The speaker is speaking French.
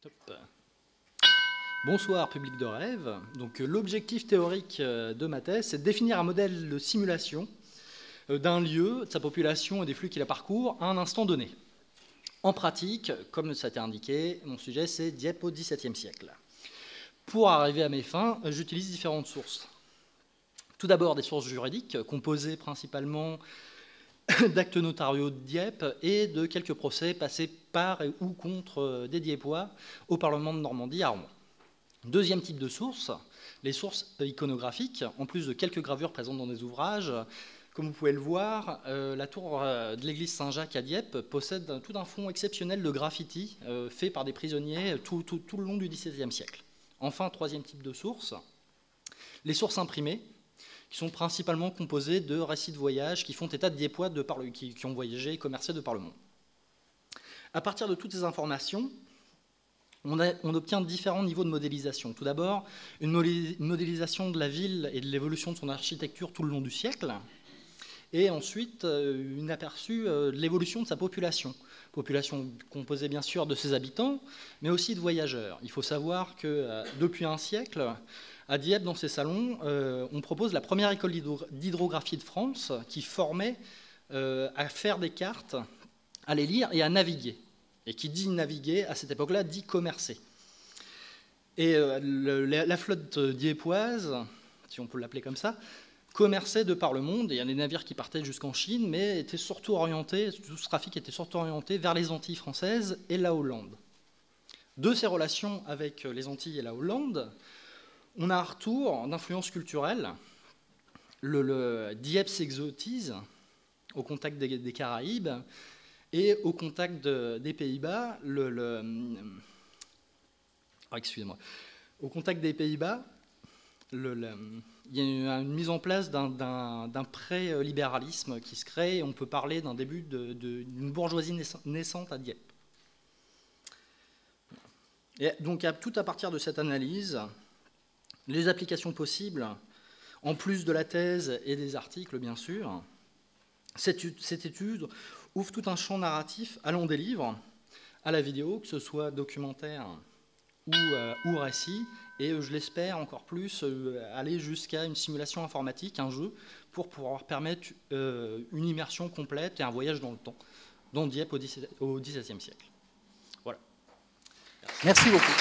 Top. Bonsoir, public de rêve. Donc, l'objectif théorique de ma thèse, c'est de définir un modèle de simulation d'un lieu, de sa population et des flux qui la parcourent à un instant donné. En pratique, comme ça a été indiqué, mon sujet, c'est Dieppe au XVIIe siècle. Pour arriver à mes fins, j'utilise différentes sources. Tout d'abord, des sources juridiques, composées principalement d'actes notariaux de Dieppe et de quelques procès passés par ou contre des Dieppois au Parlement de Normandie à Rouen. Deuxième type de sources, les sources iconographiques, en plus de quelques gravures présentes dans des ouvrages. Comme vous pouvez le voir, la tour de l'église Saint-Jacques à Dieppe possède tout un fond exceptionnel de graffitis fait par des prisonniers tout le long du XVIIe siècle. Enfin, troisième type de sources, les sources imprimées, qui sont principalement composées de récits de voyage qui font état de Dieppois qui ont voyagé et commercé de par le monde. À partir de toutes ces informations, on obtient différents niveaux de modélisation. Tout d'abord, une modélisation de la ville et de l'évolution de son architecture tout le long du siècle, et ensuite un aperçu de l'évolution de sa population. Population composée bien sûr de ses habitants, mais aussi de voyageurs. Il faut savoir que depuis un siècle, à Dieppe, dans ses salons, on propose la première école d'hydrographie de France qui formait à faire des cartes, à les lire et à naviguer. Et qui dit naviguer, à cette époque-là, dit commercer. Et la flotte dieppoise, si on peut l'appeler comme ça, commerçait de par le monde. Et il y a des navires qui partaient jusqu'en Chine, mais étaient surtout orientés, tout ce trafic était surtout orienté vers les Antilles françaises et la Hollande. De ces relations avec les Antilles et la Hollande, on a un retour d'influence culturelle. Le Dieppe s'exotise au contact des Caraïbes. Et au contact des Pays-Bas, excusez-moi. Au contact des Pays-Bas, il y a une mise en place d'un pré-libéralisme qui se crée, et on peut parler d'un début d'une bourgeoisie naissante à Dieppe. Et donc, tout à partir de cette analyse, les applications possibles, en plus de la thèse et des articles, bien sûr, cette étude ouvre tout un champ narratif allant des livres à la vidéo, que ce soit documentaire ou récit, et je l'espère encore plus aller jusqu'à une simulation informatique, un jeu, pour pouvoir permettre une immersion complète et un voyage dans le temps, dans Dieppe au XVIIe siècle. Voilà. Merci beaucoup.